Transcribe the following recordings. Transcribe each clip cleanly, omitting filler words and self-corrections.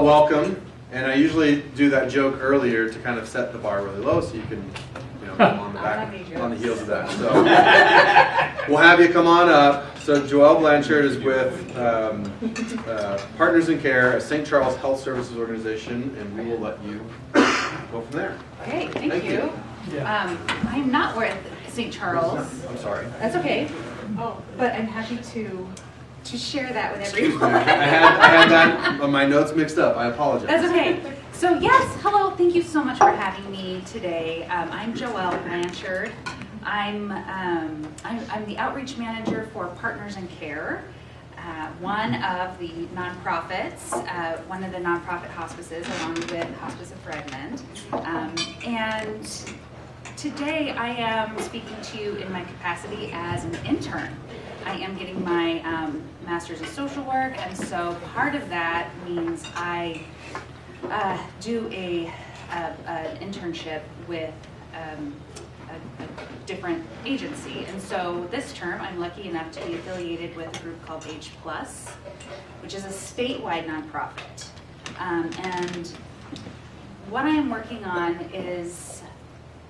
well, welcome. And I usually do that joke earlier to kind of set the bar really low so you can, come on the back, on the heels of that. So we'll have you come on up. So Joelle Blanchard is with Partners in Care, a St. Charles Health Services organization, and we will let you go from there. Okay, thank you. Yeah. I'm not with St. Charles. I'm sorry. That's okay. Oh, but I'm happy to share that with everyone. I had that my notes mixed up. I apologize. That's okay. So yes, hello. Thank you so much for having me today. I'm Joelle Blanchard. I'm the outreach manager for Partners in Care, one of the nonprofits, one of the nonprofit hospices, along with Hospice of Redmond. And today I am speaking to you in my capacity as an intern. I am getting my master's in social work, and so part of that means I do an internship with a different agency. And so this term, I'm lucky enough to be affiliated with a group called H+, which is a statewide nonprofit. And what I am working on is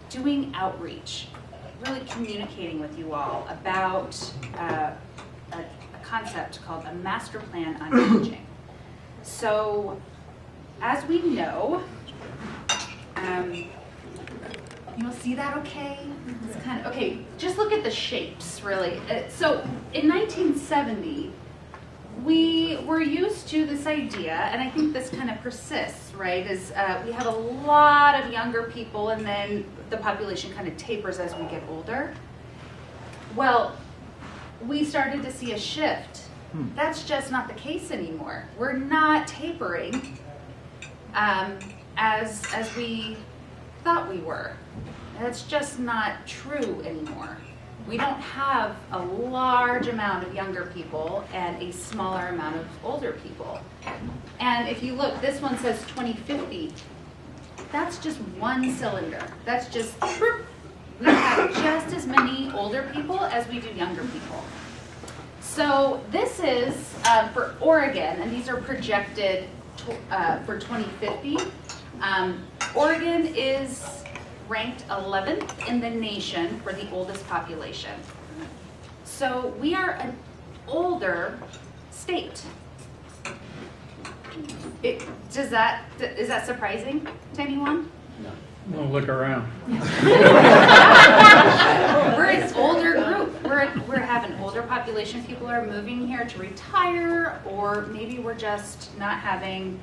doing outreach, really communicating with you all about a concept called a master plan on aging. So, as we know, you'll see that okay? It's kind of, okay, just look at the shapes, really. So, in 1970, we were used to this idea, and I think this kind of persists, right, is we have a lot of younger people, and then the population kind of tapers as we get older. Well, we started to see a shift. That's just not the case anymore. We're not tapering as we thought we were. That's just not true anymore. We don't have a large amount of younger people and a smaller amount of older people. And if you look, this one says 2050. That's just one cylinder. That's just, we have just as many older people as we do younger people. So this is for Oregon, and these are projected for 2050. Oregon is ranked 11th in the nation for the oldest population. So we are an older state. Is that surprising to anyone? No. Don't look around. We're an older group. We're having older population. People are moving here to retire, or maybe we're just not having,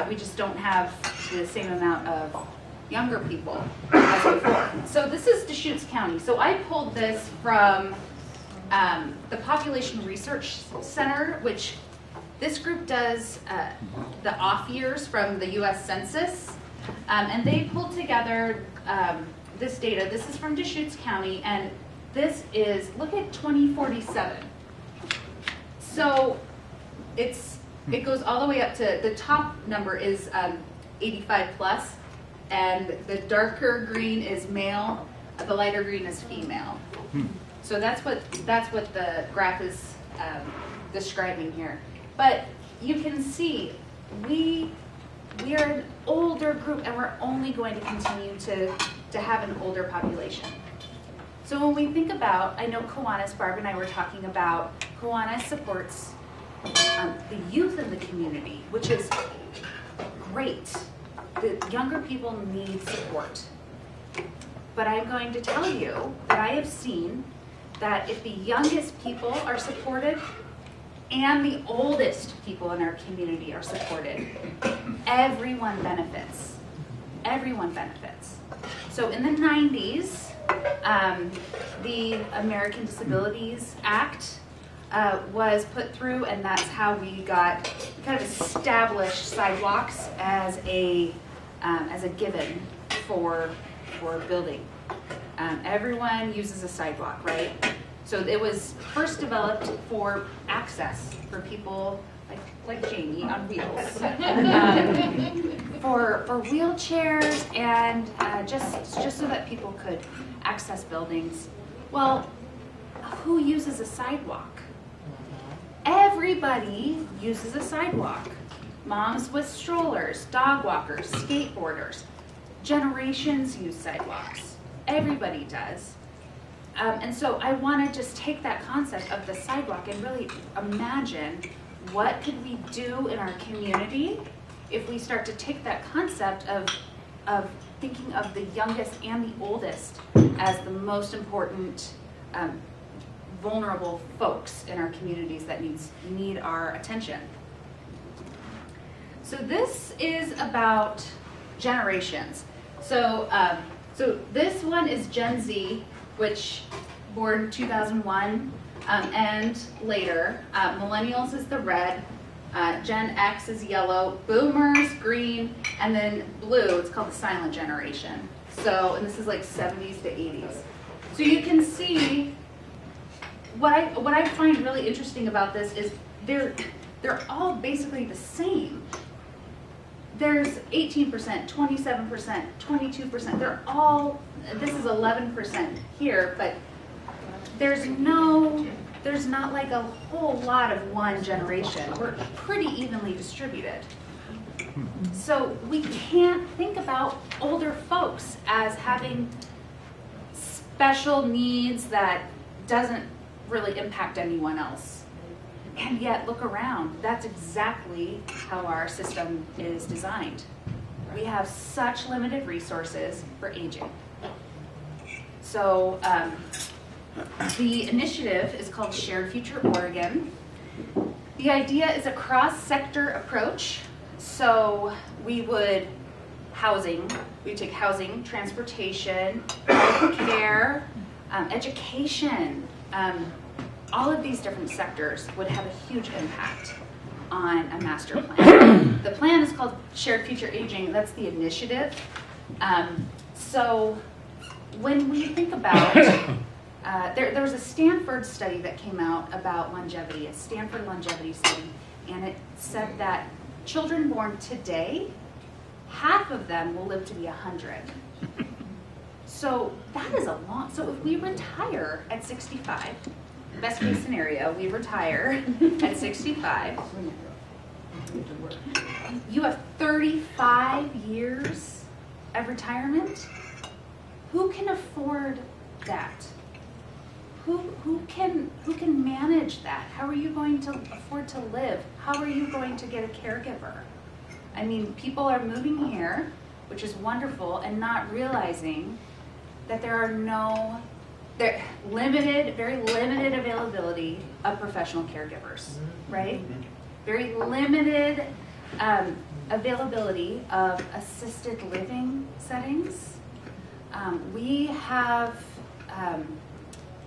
we just don't have the same amount of younger people as before. So this is Deschutes County. So I pulled this from the Population Research Center, which this group does the off years from the US Census. And they pulled together this data. This is from Deschutes County, and this is, look at 2047. So it goes all the way up to, the top number is 85 plus, and the darker green is male, the lighter green is female. So that's what the graph is describing here. But you can see we are an older group, and we're only going to continue to have an older population. So when we think about, I know Kiwanis, Barb and I were talking about, Kiwanis supports the youth in the community, which is great. The younger people need support. But I'm going to tell you that I have seen that if the youngest people are supported and the oldest people in our community are supported, everyone benefits. Everyone benefits. So in the 90s, the American Disabilities Act was put through, and that's how we got kind of established sidewalks as a given for building. Everyone uses a sidewalk, right? So it was first developed for access for people like Jamie on wheels, for wheelchairs, and just so that people could access buildings. Well, who uses a sidewalk? Everybody uses a sidewalk. moms with strollers, dog walkers, skateboarders. Generations use sidewalks. Everybody does. And so I want to just take that concept of the sidewalk and really imagine what could we do in our community if we start to take that concept of thinking of the youngest and the oldest as the most important vulnerable folks in our communities that need our attention. So this is about generations. So this one is Gen Z, which born 2001 and later. Millennials is the red. Gen X is yellow. Boomers, green, and then blue. It's called the silent generation. So, and this is like 70s to 80s. So you can see what I find really interesting about this is they're all basically the same. There's 18%, 27%, 22%. They're all, this is 11% here, but there's not like a whole lot of one generation. We're pretty evenly distributed. So we can't think about older folks as having special needs that doesn't really impact anyone else. And yet, look around. That's exactly how our system is designed. We have such limited resources for aging. So the initiative is called Shared Future Oregon. The idea is a cross-sector approach. So we would take housing, transportation, healthcare, education, all of these different sectors would have a huge impact on a master plan. The plan is called Shared Future Aging. That's the initiative. So when we think about, there was a Stanford study that came out about longevity, a Stanford longevity study, and it said that children born today, half of them will live to be 100. So that is a long, so if we retire at 65, best case scenario, we retire at 65. You have 35 years of retirement. Who can afford that? Who can manage that? How are you going to afford to live? How are you going to get a caregiver? I mean, people are moving here, which is wonderful, and not realizing that there are very limited availability of professional caregivers, right? Very limited availability of assisted living settings. We have,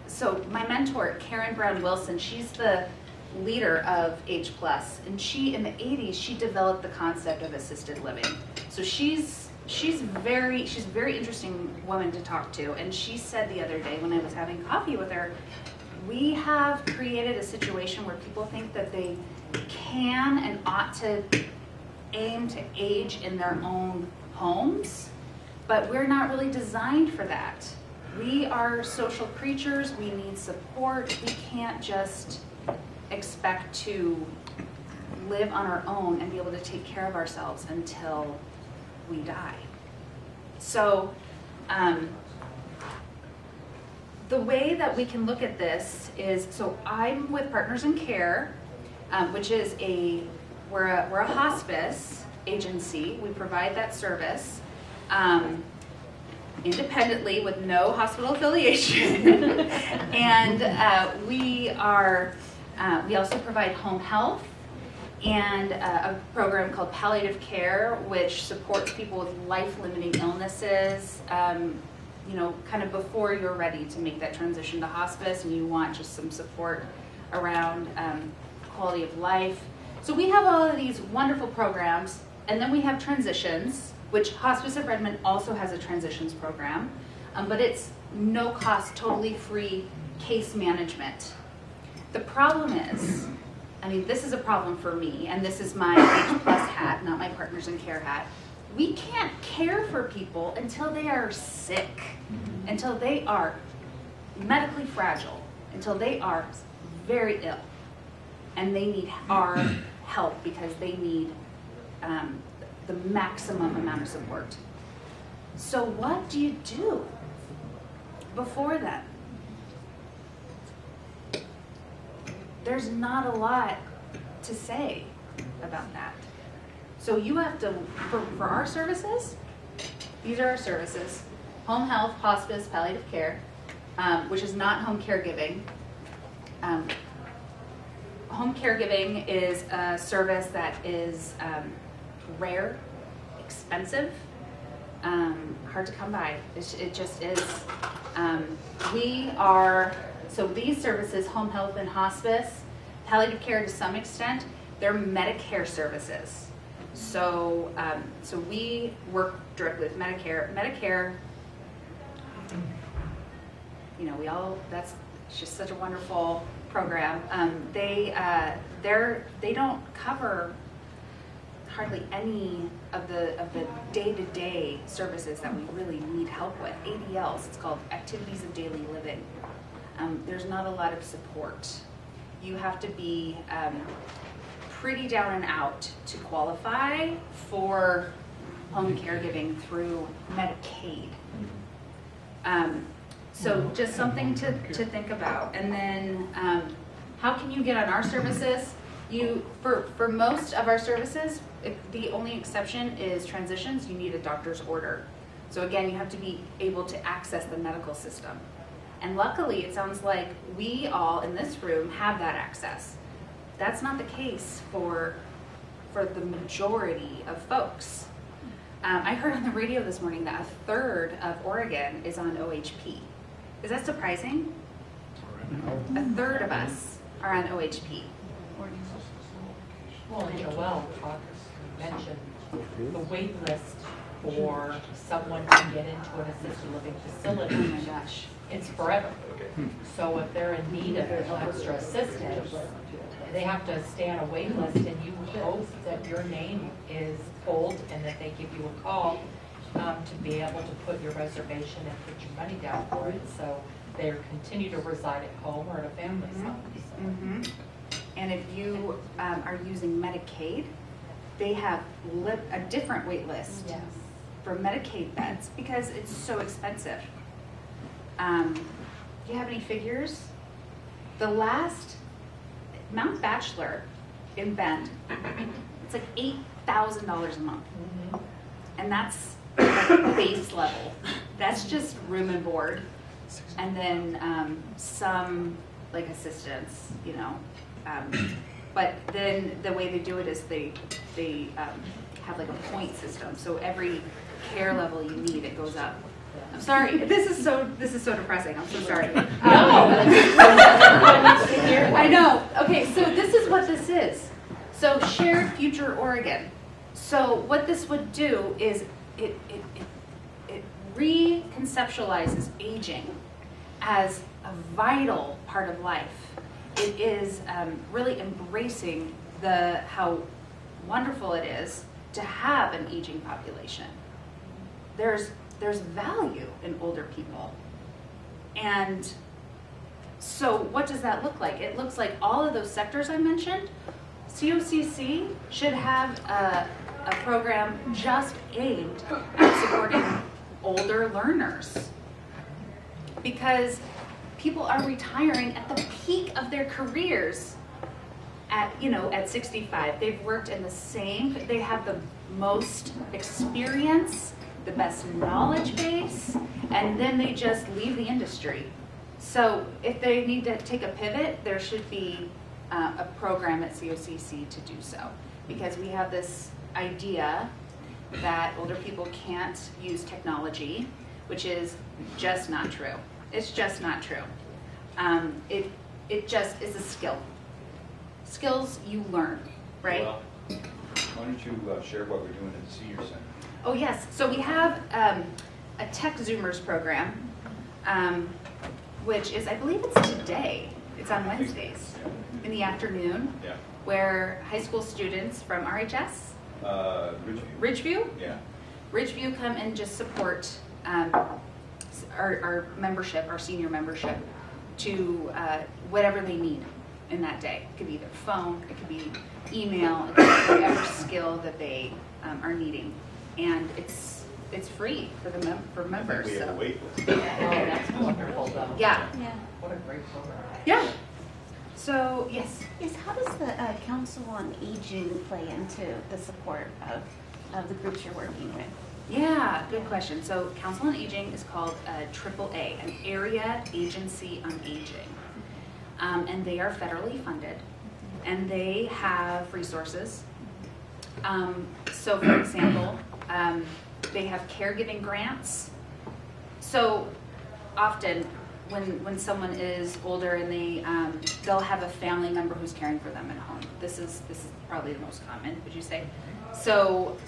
so my mentor, Karen Brown Wilson, she's the leader of Age Plus, and in the 80s, she developed the concept of assisted living. So she's a very interesting woman to talk to, and she said the other day when I was having coffee with her, we have created a situation where people think that they can and ought to aim to age in their own homes, but we're not really designed for that. We are social creatures, we need support, we can't just expect to live on our own and be able to take care of ourselves until we die. So the way that we can look at this is, so I'm with Partners in Care, which is we're a hospice agency. We provide that service independently with no hospital affiliation. And we also provide home health and a program called palliative care, which supports people with life-limiting illnesses, kind of before you're ready to make that transition to hospice and you want just some support around quality of life. So we have all of these wonderful programs, and then we have transitions, which Hospice of Redmond also has a transitions program, but it's no cost, totally free case management. The problem is, this is a problem for me, and this is my Age Plus hat, not my Partners in Care hat. We can't care for people until they are sick, until they are medically fragile, until they are very ill, and they need our help because they need the maximum amount of support. So what do you do before then? There's not a lot to say about that. So you have to, for our services, these are our services: home health, hospice, palliative care, which is not home caregiving. Home caregiving is a service that is rare, expensive, hard to come by. It just is. So these services, home health and hospice, palliative care to some extent, they're Medicare services. So, so we work directly with Medicare. Medicare, you know, that's just such a wonderful program. They don't cover hardly any of the day-to-day services that we really need help with. ADLs, it's called Activities of Daily Living. There's not a lot of support. You have to be pretty down and out to qualify for home caregiving through Medicaid. So just something to think about. And then how can you get on our services? For most of our services, the only exception is transitions. You need a doctor's order. So again, you have to be able to access the medical system. And luckily, it sounds like we all in this room have that access. That's not the case for the majority of folks. I heard on the radio this morning that 1/3 of Oregon is on OHP. Is that surprising? 1/3 of us are on OHP. Well, and Joelle mentioned the wait list for someone to get into an assisted living facility. Oh my gosh. It's forever. So if they're in need of extra assistance, they have to stay on a wait list, and you hope that your name is pulled and that they give you a call to be able to put your reservation and put your money down for it. So they continue to reside at home or at a family's home. So. Mm-hmm. And if you are using Medicaid, they have a different wait list for Medicaid beds because it's so expensive. Do you have any figures? The last Mount Bachelor in Bend, it's like $8,000 a month. Mm-hmm. And that's like base level. That's just room and board. And then some like assistance, you know. But then the way they do it is they have like a point system. So every care level you need, it goes up. I'm sorry. This is so depressing. I'm so sorry. I know. Okay, so this is what this is. So Shared Future Oregon. So what this would do is it reconceptualizes aging as a vital part of life. It is really embracing how wonderful it is to have an aging population. There's value in older people. And so what does that look like? It looks like all of those sectors I mentioned. COCC should have a program just aimed at supporting older learners, because people are retiring at the peak of their careers at 65. They've worked in they have the most experience, the best knowledge base, and then they just leave the industry. So if they need to take a pivot, there should be a program at COCC to do so, because we have this idea that older people can't use technology, which is just not true. It's just not true. It just is a skill. Skills you learn, right? Well, why don't you share what we're doing at the senior center? Oh yes, so we have a Tech Zoomers program, which is, I believe it's today. It's on Wednesdays in the afternoon, where high school students from RHS, Ridgeview, Ridgeview come and just support our membership, our senior membership, to whatever they need. in that day. It could be their phone, it could be email, it could be whatever skill that they are needing. And it's free for the for members. We have a So. wait list. Oh, that's wonderful though. Yeah, Yeah. What a great program. yeah. So, yes. Yes, how does the Council on Aging play into the support of the groups you're working with? Yeah, good question. So Council on Aging is called AAA, an Area Agency on Aging. And they are federally funded, and they have resources. So for example, they have caregiving grants. So often when someone is older and they'll have a family member who's caring for them at home. This is probably the most common, would you say? So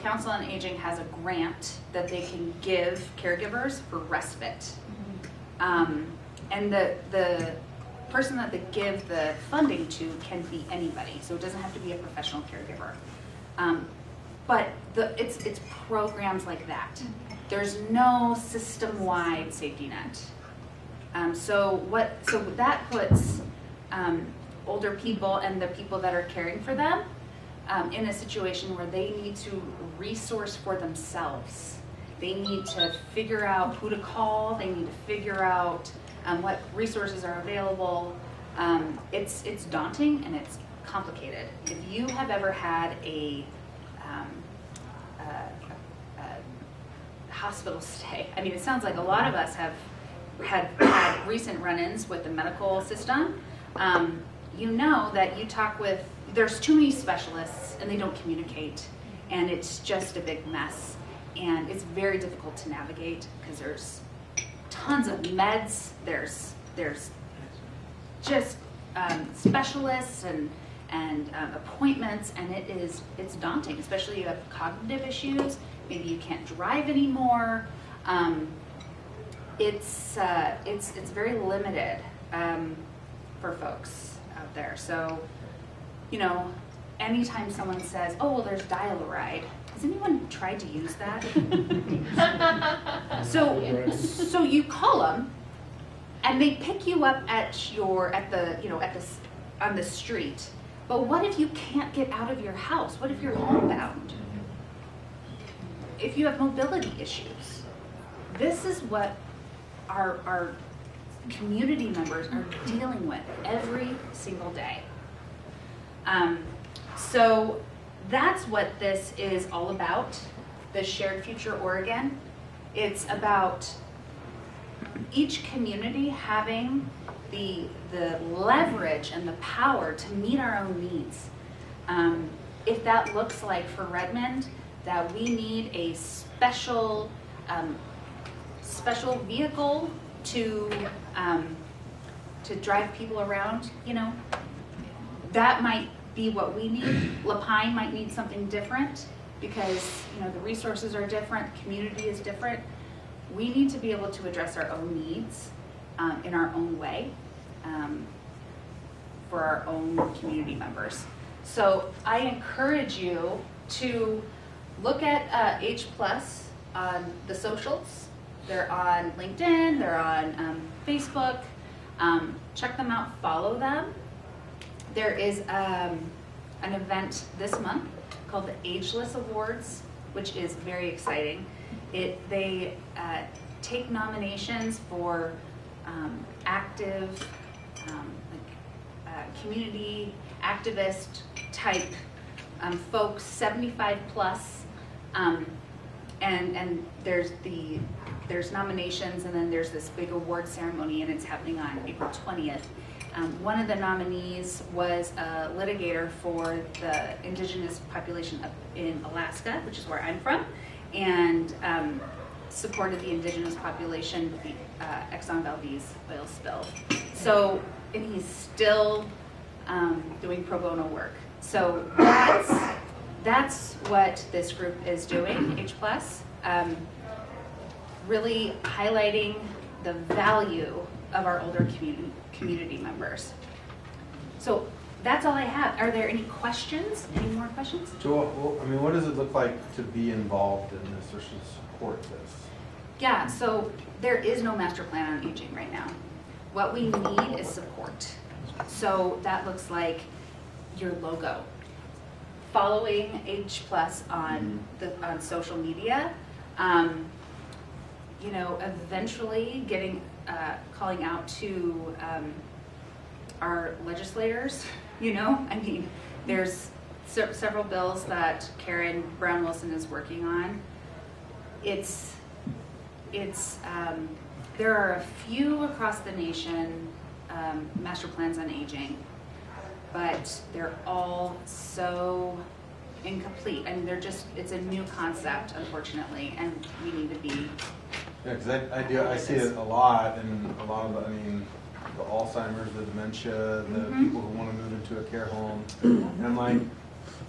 Council on Aging has a grant that they can give caregivers for respite. And the person that they give the funding to can be anybody, so it doesn't have to be a professional caregiver. But it's programs like that. There's no system-wide safety net. So that puts older people and the people that are caring for them in a situation where they need to resource for themselves. They need to figure out who to call. They need to figure out what resources are available. It's daunting and it's complicated. If you have ever had a hospital stay, I mean, it sounds like a lot of us have had recent run-ins with the medical system. You know that you talk with, there's too many specialists and they don't communicate, and it's just a big mess, and it's very difficult to navigate because there's tons of meds, there's just specialists and appointments, and it's daunting, especially if you have cognitive issues, maybe you can't drive anymore. It's very limited for folks out there. So, you know, anytime someone says, "Oh, well, there's Dial-A-Ride," has anyone tried to use that? So you call them, and they pick you up on the street. But what if you can't get out of your house? What if you're homebound? If you have mobility issues? This is what our community members are dealing with every single day. So that's what this is all about, the Shared Future Oregon. It's about each community having the leverage and the power to meet our own needs. If that looks like for Redmond, that we need a special vehicle to drive people around, you know, that might be what we need. Lapine might need something different because, you know, the resources are different, community is different. We need to be able to address our own needs in our own way for our own community members. So I encourage you to look at H+ on the socials. They're on LinkedIn, they're on Facebook. Check them out, follow them. There is an event this month called the Ageless Awards, which is very exciting. They take nominations for active, community activist type folks, 75 plus, and there's nominations, and then there's this big award ceremony, and it's happening on April 20th. One of the nominees was a litigator for the indigenous population up in Alaska, which is where I'm from, and supported the indigenous population with the Exxon Valdez oil spill. So, and he's still doing pro bono work. So that's what this group is doing, H+, really highlighting the value of our older community members. So that's all I have. Are there any questions? Any more questions? Joel, I mean, what does it look like to be involved in this or to support this? Yeah, so there is no master plan on aging right now. What we need is support. So that looks like your logo. Following H Plus on on social media, you know, eventually getting calling out to our legislators. You know, I mean, there's several bills that Karen Brown Wilson is working on. There are a few across the nation master plans on aging, but they're all so incomplete. I mean, it's a new concept, unfortunately, and we need to be. Yeah, because I see it a lot, and a lot of, I mean, the Alzheimer's, the dementia, the people who want to move into a care home, and I'm like,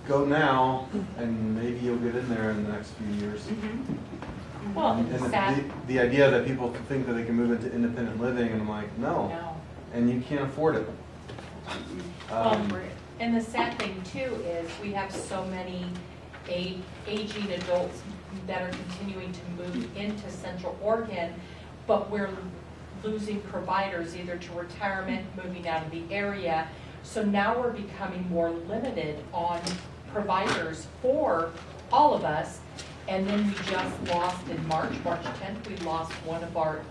go now, and maybe you'll get in there in the next few years. Well, And the idea that people think that they can move into independent living, and I'm like, no. And you can't afford it. And the sad thing too is we have so many aging adults that are continuing to move into Central Oregon, but we're losing providers either to retirement, moving out of the area. So now we're becoming more limited on providers for all of us. And then we just lost in March 10th, we lost one of our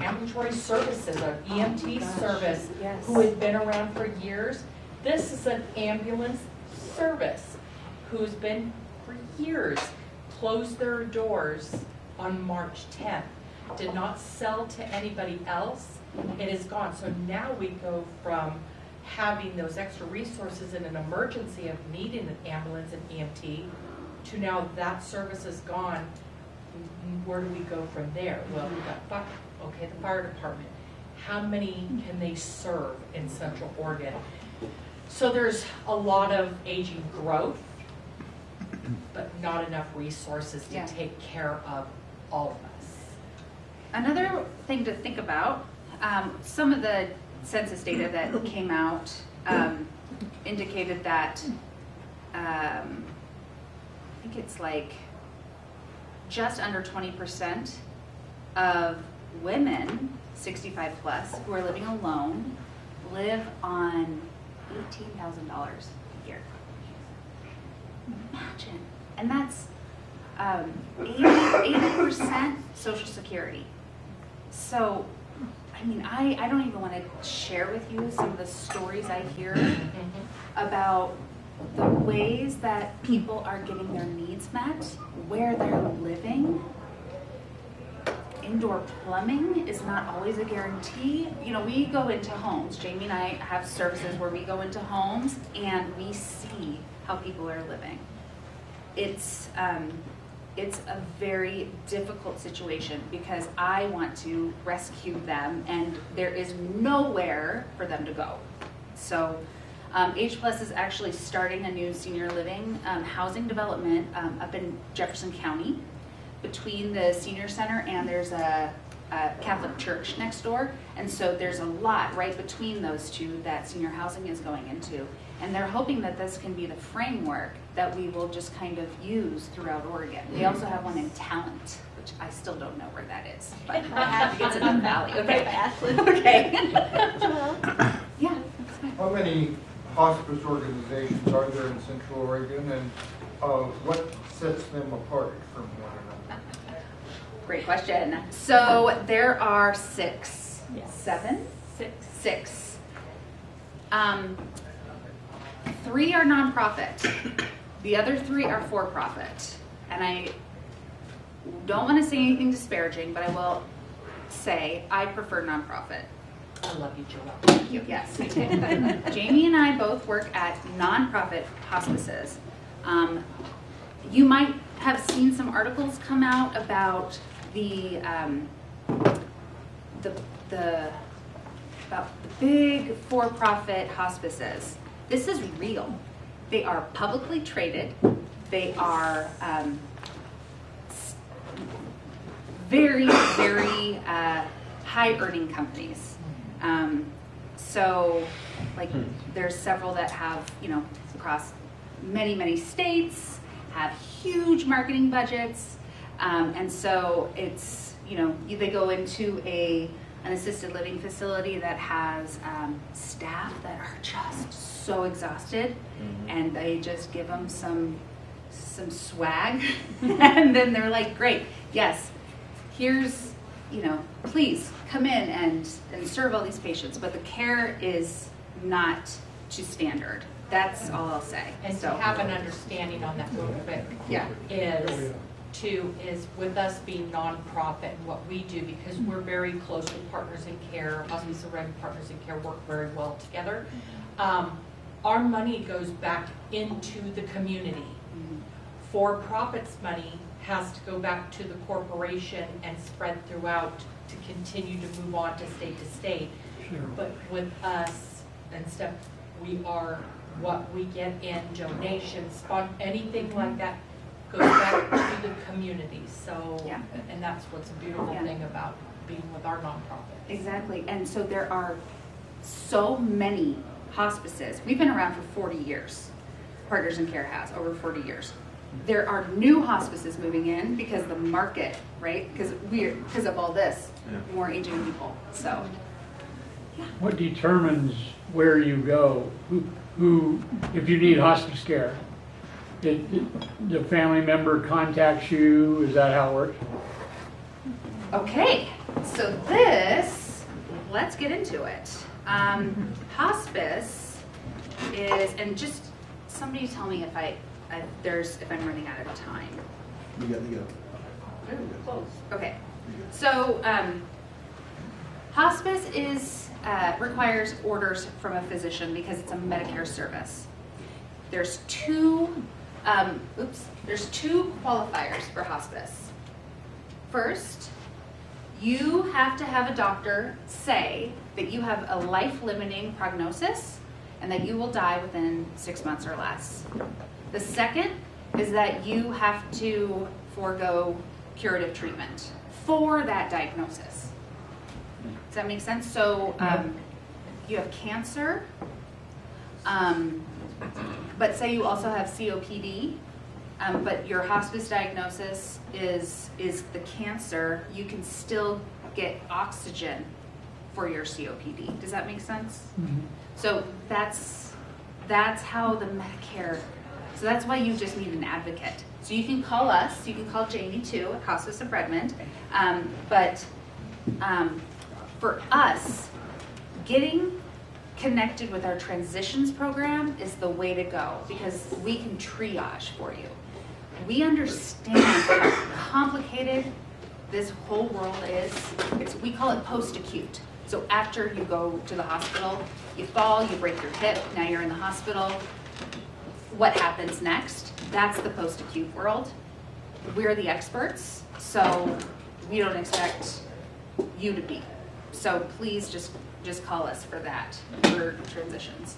ambulatory services, our EMT service, who had been around for years. This is an ambulance service who's been for years, closed their doors on March 10th, did not sell to anybody else. It is gone. So now we go from having those extra resources in an emergency of needing an ambulance and EMT to now that service is gone. Where do we go from there? Well, we've got the fire department. How many can they serve in Central Oregon? So there's a lot of aging growth, but not enough resources to take care of all of us. Another thing to think about, some of the census data that came out indicated that I think it's like just under 20% of women 65 plus who are living alone live on $18,000 a year. Imagine. And that's 80% Social Security. So, I mean, I don't even want to share with you some of the stories I hear about the ways that people are getting their needs met, where they're living. Indoor plumbing is not always a guarantee. You know, we go into homes. Jamie and I have services where we go into homes and we see how people are living. It's a very difficult situation because I want to rescue them and there is nowhere for them to go. So H Plus is actually starting a new senior living housing development up in Jefferson County between the senior center and there's a Catholic church next door. And so there's a lot right between those two that senior housing is going into. And they're hoping that this can be the framework that we will just kind of use throughout Oregon. They also have one in Talent, which I still don't know where that is, but it's in the valley. Okay. Okay. Yeah. That's fine. How many hospice organizations are there in Central Oregon, and what sets them apart from one another? Great question. So there are six. Yes. Seven? Six. 3 are nonprofit. The other 3 are for-profit. And I don't want to say anything disparaging, but I will say I prefer nonprofit. I love you, Joelle. Thank you. Yes, me too. Jamie and I both work at nonprofit hospices. You might have seen some articles come out about about the big for-profit hospices. This is real. They are publicly traded. They are very, very high-earning companies. So, like, there's several that have, you know, across many, many states, have huge marketing budgets. And so it's, you know, they go into a an assisted living facility that has staff that are just so exhausted, and they just give them some swag, and then they're like, great, yes, here's, please come in and serve all these patients, but the care is not to standard. That's all I'll say. And so to have an understanding on that real quick yeah. is with us being nonprofit and what we do, because we're very close with Partners in Care, Hospice and Reg Partners in Care work very well together. Our money goes back into the community. For-profits money has to go back to the corporation and spread throughout to continue to move on to state. Sure. But with us and stuff, we are what we get in donations, anything like that goes back to the community. So, Yeah. and that's what's a beautiful Yeah. thing about being with our nonprofit. Exactly. And so there are so many hospices. We've been around for 40 years. Partners in Care has over 40 years. There are new hospices moving in because the market, right? Because of all this, more aging people. So, What determines where you go? Who, if you need hospice care, the family member contacts you? Is that how it works? okay. So let's get into it. Hospice is, and just somebody tell me if I'm running out of time. You got to go. Okay, so hospice requires orders from a physician because it's a Medicare service. There's two qualifiers for hospice. First, you have to have a doctor say that you have a life-limiting prognosis and that you will die within 6 months or less. The second is that you have to forego curative treatment for that diagnosis. Does that make sense? So you have cancer, but say you also have COPD, but your hospice diagnosis is the cancer, you can still get oxygen for your COPD. Does that make sense? Mm-hmm. So that's how the Medicare, so that's why you just need an advocate. So you can call us, you can call Jamie too at Hospice of Redmond, but for us, getting connected with our transitions program is the way to go because we can triage for you. We understand how complicated this whole world is. We call it post-acute. So after you go to the hospital, you fall, you break your hip, now you're in the hospital. What happens next? That's the post-acute world. We're the experts, so we don't expect you to be. So please just call us for that, for transitions.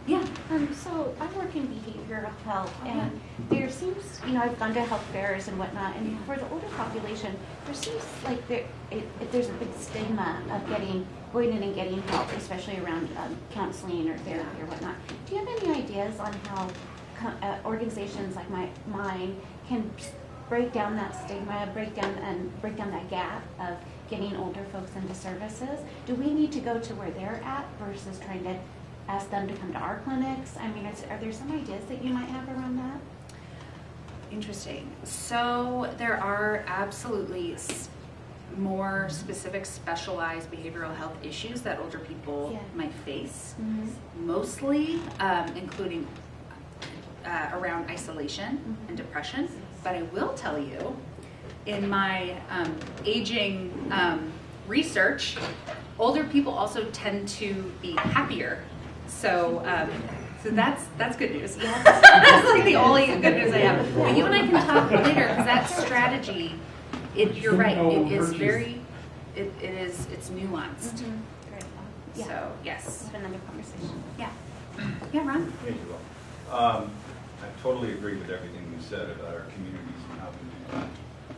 Yeah. So I work in behavioral health, and there seems, I've gone to health fairs and whatnot, and for the older population, there seems like there's a big stigma of going in and getting help, especially around counseling or therapy or whatnot. Do you have any ideas on how organizations like mine can break down that stigma, break down that gap of getting older folks into services? Do we need to go to where they're at versus trying to ask them to come to our clinics? I mean, are there some ideas that you might have around that? Interesting. So there are absolutely more specific specialized behavioral health issues that older people might face, mostly including around isolation and depression. But I will tell you, in my aging research, older people also tend to be happier. So that's good news. That's like the only good news I have. But you and I can talk later because that strategy, you're right. It is very, it's nuanced. Great. Yeah. So yes. We'll have another conversation. Yeah. Yeah, Ron. Hey, Joelle. I totally agree with everything you said about our communities and how we need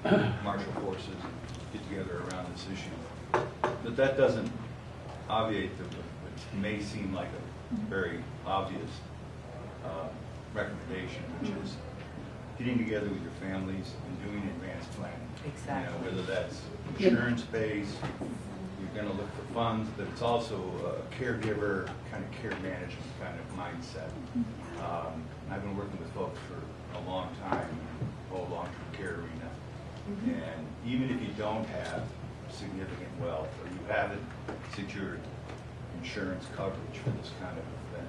to marshal forces and get together around this issue. But that doesn't obviate what may seem like a very obvious recommendation, which is getting together with your families and doing advanced planning. Exactly. Whether that's insurance-based, going to look for funds, but it's also a caregiver, kind of care management kind of mindset. I've been working with folks for a long time in the whole long-term care arena. And even if you don't have significant wealth or you haven't secured insurance coverage for this kind of event,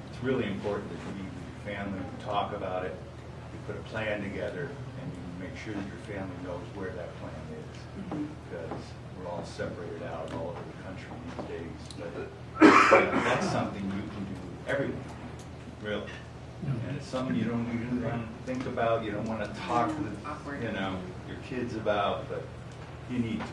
it's really important that you meet with your family, you talk about it, you put a plan together, and you make sure that your family knows where that plan is. Because we're all separated out all over the country these days. But that's something you can do with everyone, really. And it's something you don't want to think about, you don't want to talk with, your kids about, but you need to.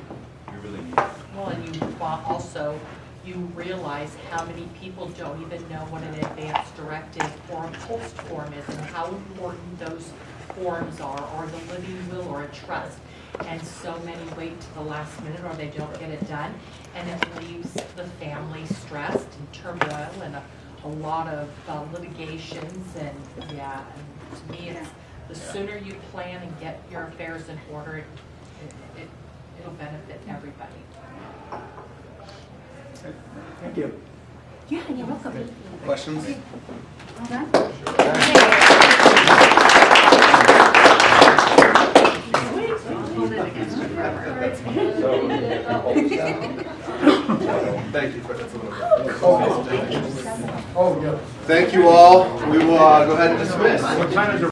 You really need to. Well, and you also, you realize how many people don't even know what an advance directive or a post form is and how important those forms are, or the living will or a trust. And so many wait to the last minute or they don't get it done. And it leaves the family stressed and turmoil and a lot of litigations. And yeah, and to me, it's the sooner you plan and get your affairs in order, it'll benefit everybody. Thank you. Yeah, you're welcome. Questions? All done? Hold it against you forever. Thank you for that's a little bit. Oh, yeah. Thank you all. We will go ahead and dismiss. What time is the